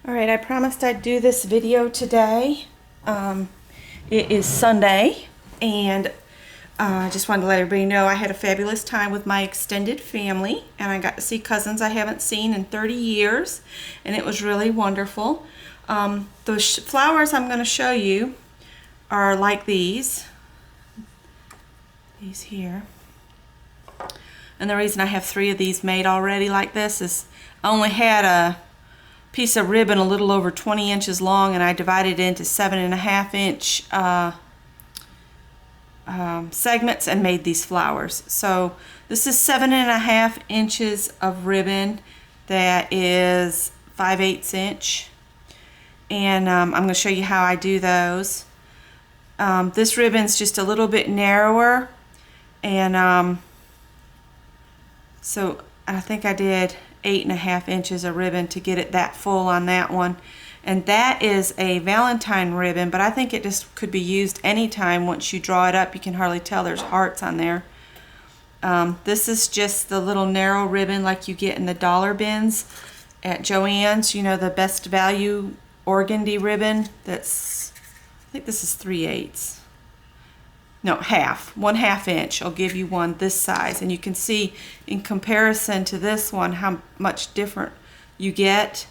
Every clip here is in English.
Alright, I promised I'd do this video today. It is Sunday, and I just wanted to let everybody know I had a fabulous time with my extended family, and I got to see cousins I haven't seen in 30 years, and it was really wonderful. The flowers I'm going to show you are like these here. And the reason I have 3 of these made already like this is I only had a piece of ribbon a little over 20 inches long, and I divided it into 7.5 inch segments and made these flowers. So this is 7.5 inches of ribbon that is 5/8 inch, and I'm going to show you how I do those. This ribbon's just a little bit narrower, and so I think I did 8.5 inches of ribbon to get it that full on that one. And that is a Valentine ribbon, but I think it just could be used anytime. Once you draw it up, you can hardly tell there's hearts on there. This is just the little narrow ribbon like you get in the dollar bins at Joann's, you know, the best value organdy ribbon. That's, I think this is 3/8. No, half, 1/2 inch. I'll give you one this size, and you can see in comparison to this one how much different you get.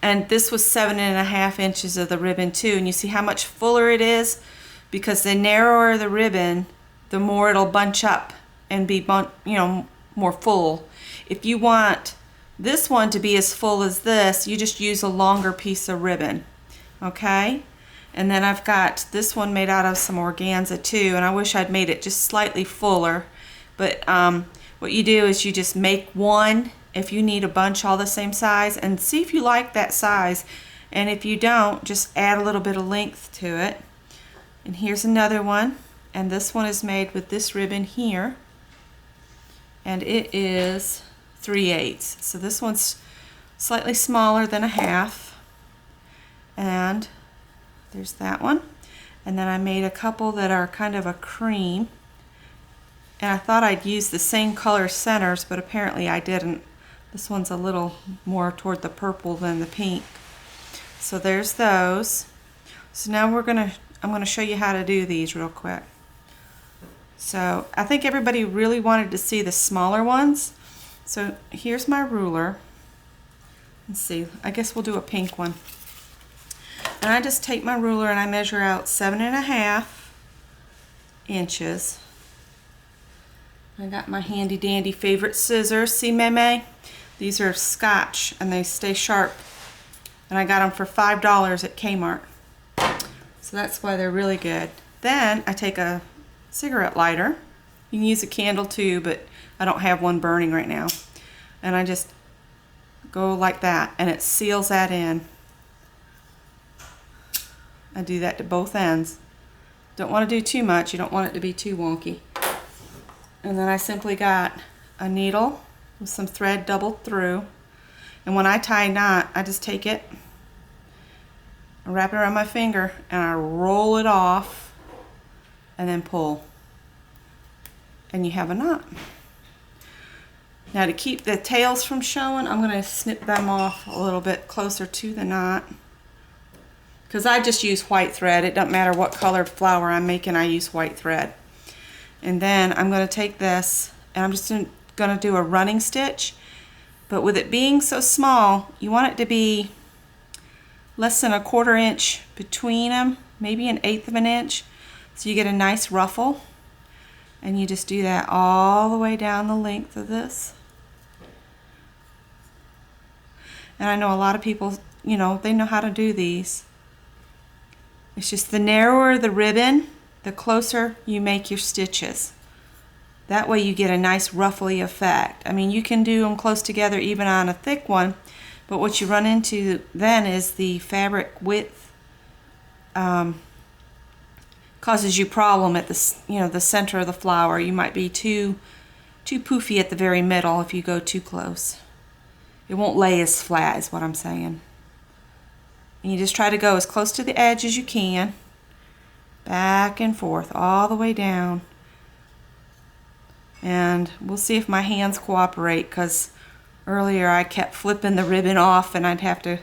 And this was 7.5 inches of the ribbon too, and you see how much fuller it is, because the narrower the ribbon, the more it'll bunch up and be more full. If you want this one to be as full as this, you just use a longer piece of ribbon. Okay? And then I've got this one made out of some organza too, and I wish I'd made it just slightly fuller. But what you do is you just make one if you need a bunch all the same size, and see if you like that size. And if you don't, just add a little bit of length to it. And here's another one, and this one is made with this ribbon here, and it is 3/8. So this one's slightly smaller than a half. And there's that one. And then I made a couple that are kind of a cream, and I thought I'd use the same color centers, but apparently I didn't. This one's a little more toward the purple than the pink. So there's those. So now I'm gonna show you how to do these real quick. So I think everybody really wanted to see the smaller ones. So here's my ruler. Let's see, I guess we'll do a pink one. And I just take my ruler and I measure out 7.5 inches. I got my handy dandy favorite scissors. See, Meme? These are Scotch and they stay sharp. And I got them for $5 at Kmart. So that's why they're really good. Then I take a cigarette lighter. You can use a candle too, but I don't have one burning right now. And I just go like that, and it seals that in. I do that to both ends. Don't want to do too much. You don't want it to be too wonky. And then I simply got a needle with some thread doubled through. And when I tie a knot, I just take it, I wrap it around my finger, and I roll it off and then pull. And you have a knot. Now, to keep the tails from showing, I'm going to snip them off a little bit closer to the knot, because I just use white thread. It doesn't matter what color flower I'm making, I use white thread. And then I'm going to take this, and I'm just going to do a running stitch. But with it being so small, you want it to be less than 1/4 inch between them, maybe 1/8 of an inch, so you get a nice ruffle. And you just do that all the way down the length of this. And I know a lot of people, they know how to do these. It's just the narrower the ribbon, the closer you make your stitches. That way you get a nice ruffly effect. I mean, you can do them close together even on a thick one, but what you run into then is the fabric width causes you problem at the center of the flower. You might be too poofy at the very middle if you go too close. It won't lay as flat, is what I'm saying. And you just try to go as close to the edge as you can, back and forth all the way down. And we'll see if my hands cooperate, because Earlier I kept flipping the ribbon off and I'd have to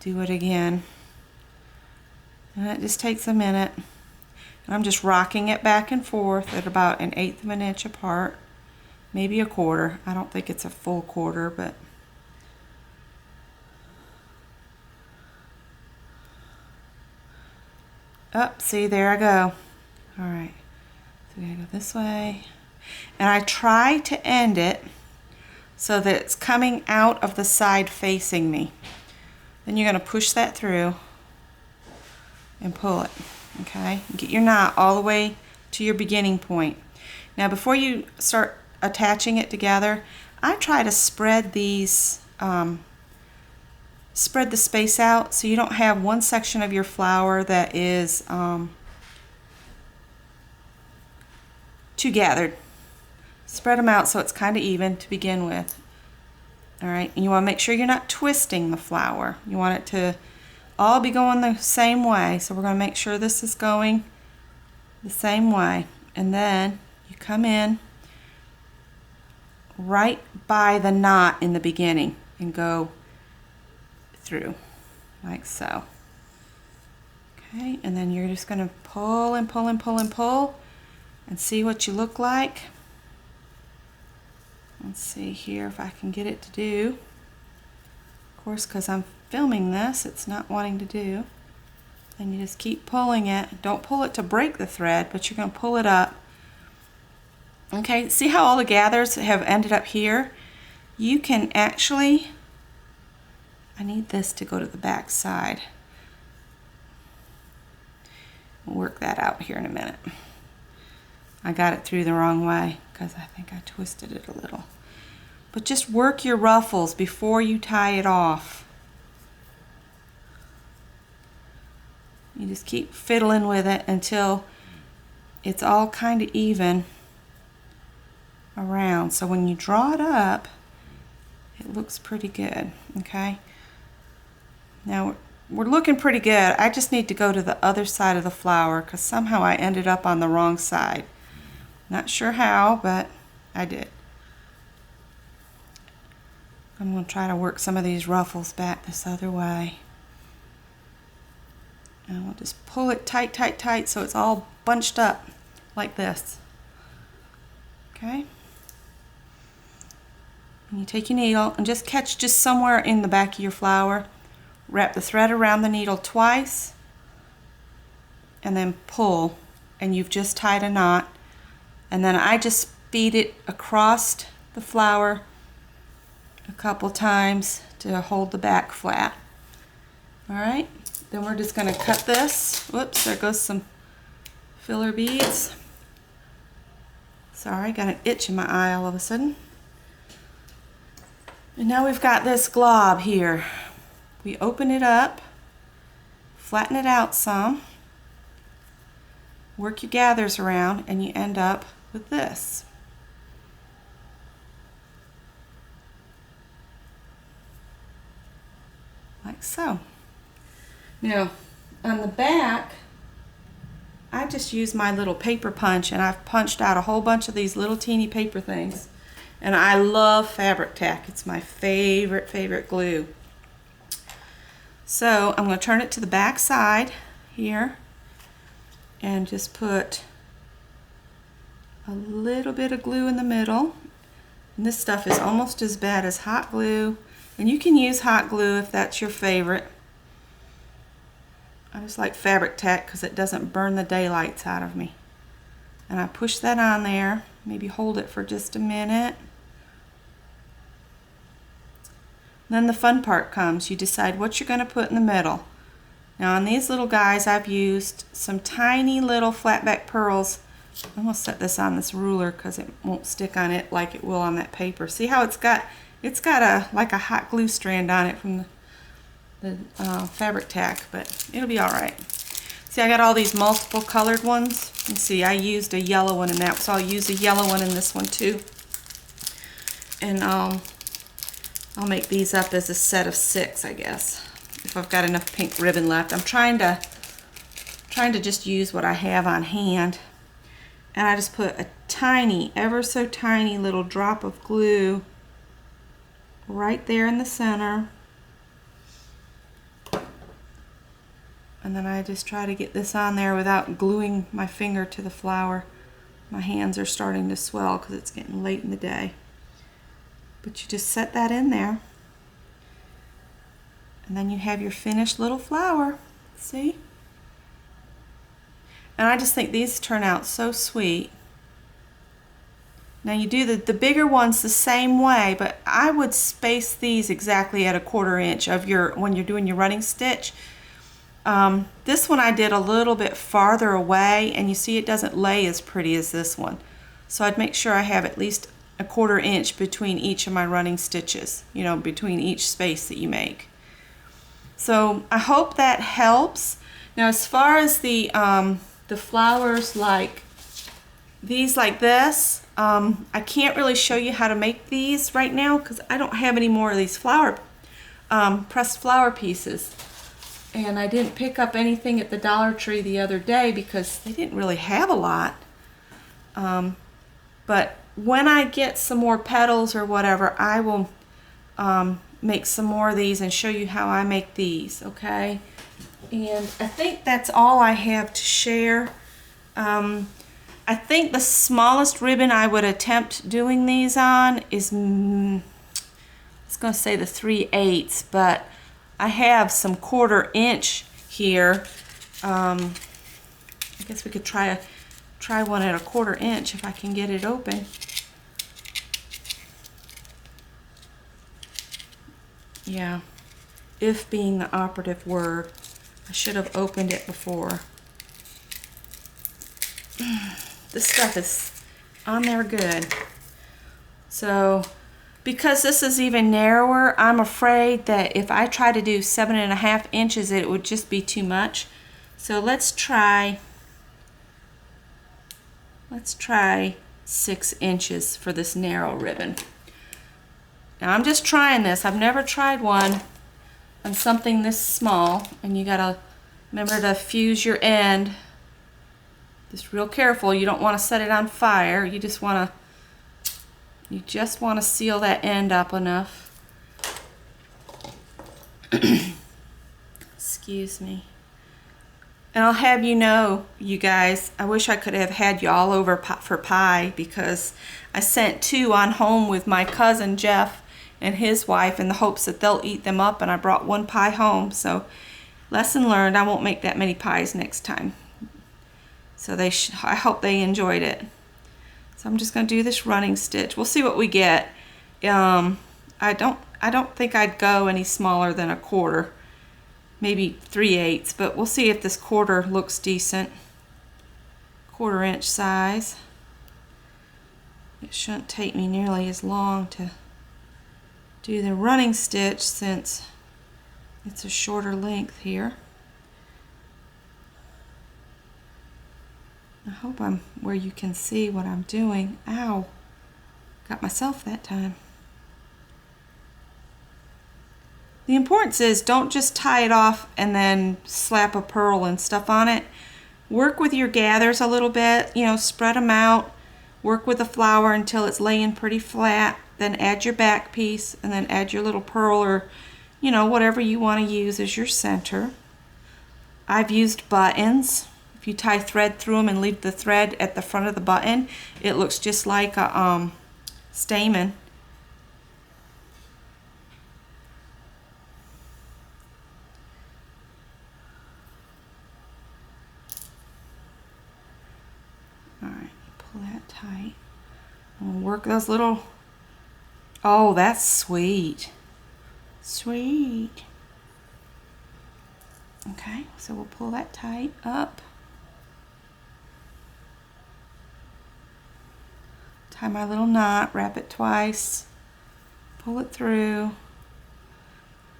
do it again. And it just takes a minute. And I'm just rocking it back and forth at about 1/8 of an inch apart. Maybe a quarter. I don't think it's a full quarter, but up, see, there I go. All right, so we gotta go this way. And I try to end it so that it's coming out of the side facing me. Then you're gonna push that through and pull it, okay? Get your knot all the way to your beginning point. Now before you start attaching it together, I try to spread these, spread the space out so you don't have one section of your flower that is too gathered. Spread them out so it's kind of even to begin with. All right, and you want to make sure you're not twisting the flower. You want it to all be going the same way. So we're going to make sure this is going the same way. And then you come in right by the knot in the beginning and go through like so. Okay, and then you're just going to pull and pull and pull and pull and see what you look like. Let's see here if I can get it to do. Of course, because I'm filming this, it's not wanting to do. And you just keep pulling it. Don't pull it to break the thread, but you're going to pull it up. Okay, see how all the gathers have ended up here? You can actually, I need this to go to the back side. We'll work that out here in a minute. I got it through the wrong way because I think I twisted it a little. But just work your ruffles before you tie it off. You just keep fiddling with it until it's all kind of even around. So when you draw it up, it looks pretty good, okay? Now we're looking pretty good. I just need to go to the other side of the flower because somehow I ended up on the wrong side. Not sure how, but I did. I'm going to try to work some of these ruffles back this other way. And we'll just pull it tight, tight, tight so it's all bunched up like this. Okay? And you take your needle and just catch just somewhere in the back of your flower. Wrap the thread around the needle twice and then pull, and you've just tied a knot. And then I just feed it across the flower a couple times to hold the back flat. All right, then we're just going to cut this. Whoops, there goes some filler beads. Sorry, got an itch in my eye all of a sudden. And now we've got this glob here. We open it up, flatten it out some, work your gathers around, and you end up with this. Like so. Now, on the back, I just use my little paper punch, and I've punched out a whole bunch of these little teeny paper things. And I love Fabri-Tac. It's my favorite glue. So I'm going to turn it to the back side here and just put a little bit of glue in the middle. And this stuff is almost as bad as hot glue. And you can use hot glue if that's your favorite. I just like Fabri-Tac because it doesn't burn the daylights out of me. And I push that on there, maybe hold it for just a minute. Then the fun part comes. You decide what you're going to put in the middle. Now on these little guys, I've used some tiny little flatback pearls. I'm going to set this on this ruler because it won't stick on it like it will on that paper. See how it's got a like a hot glue strand on it from the Fabri-Tac, but it'll be all right. See, I got all these multiple colored ones. You see, I used a yellow one in that, so I'll use a yellow one in this one too. And I'll make these up as a set of 6, I guess, if I've got enough pink ribbon left. I'm trying to just use what I have on hand. And I just put a tiny, ever so tiny little drop of glue right there in the center. And then I just try to get this on there without gluing my finger to the flower. My hands are starting to swell because it's getting late in the day. But you just set that in there. And then you have your finished little flower. See? And I just think these turn out so sweet. Now you do the bigger ones the same way, but I would space these exactly at 1/4 inch of when you're doing your running stitch. This one I did a little bit farther away, and you see it doesn't lay as pretty as this one. So I'd make sure I have at least 1/4 inch between each of my running stitches, you know, between each space that you make. So I hope that helps. Now as far as the flowers like these like this, I can't really show you how to make these right now because I don't have any more of these pressed flower pieces. And I didn't pick up anything at the Dollar Tree the other day because they didn't really have a lot. But when I get some more petals or whatever, I will make some more of these and show you how I make these, okay? And I think that's all I have to share. I think the smallest ribbon I would attempt doing these on is, I was going to say the 3/8, but I have some 1/4 inch here. I guess we could try one at 1/4 inch if I can get it open. Yeah, if being the operative word. I should have opened it before. This stuff is on there good. So, because this is even narrower, I'm afraid that if I try to do 7.5 inches, it would just be too much. So let's try 6 inches for this narrow ribbon. Now I'm just trying this. I've never tried one on something this small, and you gotta remember to fuse your end. Just real careful. You don't want to set it on fire. You just want to seal that end up enough. Excuse me. And I'll have you know, you guys, I wish I could have had you all over for pie, because I sent 2 on home with my cousin Jeff and his wife in the hopes that they'll eat them up, and I brought 1 pie home. So lesson learned, I won't make that many pies next time. So I hope they enjoyed it. So I'm just going to do this running stitch. We'll see what we get. I don't think I'd go any smaller than 1/4, maybe 3/8, but we'll see if this 1/4 looks decent. 1/4 inch size. It shouldn't take me nearly as long to do the running stitch since it's a shorter length here. I hope I'm where you can see what I'm doing. Ow! Got myself that time. The importance is don't just tie it off and then slap a pearl and stuff on it. Work with your gathers a little bit, you know, spread them out. Work with the flower until it's laying pretty flat. Then add your back piece and then add your little pearl, or, you know, whatever you want to use as your center. I've used buttons. If you tie thread through them and leave the thread at the front of the button, it looks just like a stamen. Alright, pull that tight. And we'll work those little... Oh, that's sweet. Sweet. Okay, so we'll pull that tight up. Tie my little knot, wrap it twice, pull it through.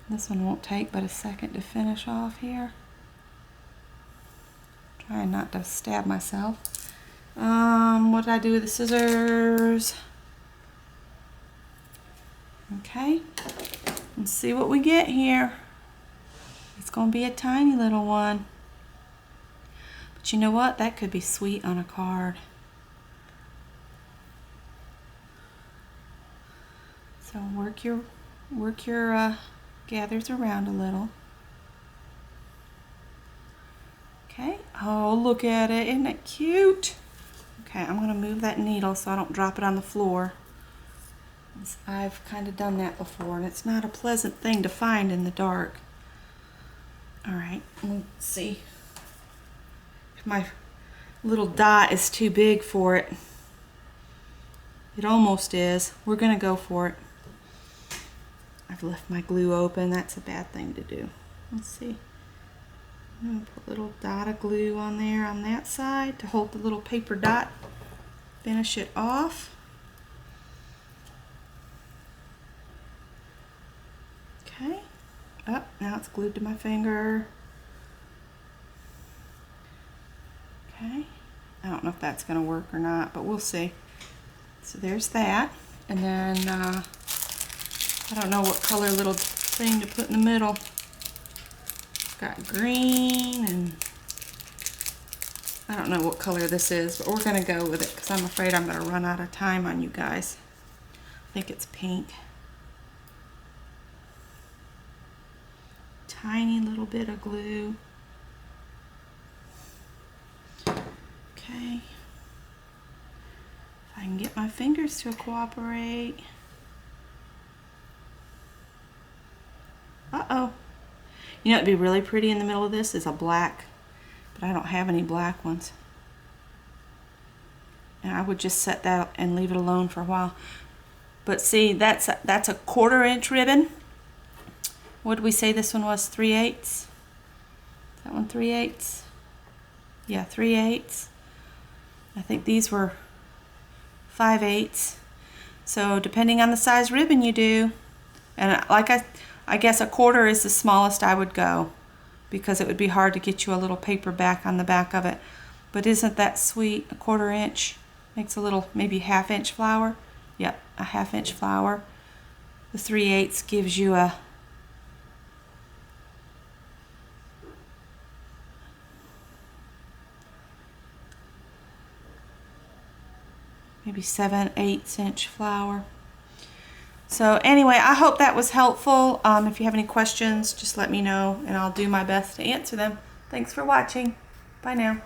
This one won't take but a second to finish off here. Trying not to stab myself. What did I do with the scissors? Okay, let's see what we get here. It's going to be a tiny little one. But you know what? That could be sweet on a card. So work your work your gathers around a little. Okay, oh, look at it, isn't it cute? Okay, I'm gonna move that needle so I don't drop it on the floor. I've kind of done that before, and it's not a pleasant thing to find in the dark. All right, let's see if my little dot is too big for it. It almost is. We're gonna go for it. I've left my glue open. That's a bad thing to do. Let's see. I'm gonna put a little dot of glue on there on that side to hold the little paper dot. Finish it off. Okay. Oh, now it's glued to my finger. Okay. I don't know if that's going to work or not, but we'll see. So there's that. And then, I don't know what color little thing to put in the middle. Got green, and I don't know what color this is, but we're going to go with it because I'm afraid I'm going to run out of time on you guys. I think it's pink. Tiny little bit of glue. Okay. If I can get my fingers to cooperate. Uh-oh. You know, it'd be really pretty in the middle of this is a black, but I don't have any black ones. And I would just set that up and leave it alone for a while. But see, that's a 1/4 inch ribbon. What did we say this one was? 3/8? Is that one 3/8? Yeah, 3/8. I think these were 5/8. So depending on the size ribbon you do, and like I guess a 1/4 is the smallest I would go, because it would be hard to get you a little paper back on the back of it. But isn't that sweet? A 1/4 inch makes a little, maybe 1/2 inch flower. Yep, a 1/2 inch flower. The 3/8 gives you a maybe 7/8 inch flower. So anyway, I hope that was helpful. If you have any questions, just let me know and I'll do my best to answer them. Thanks for watching. Bye now.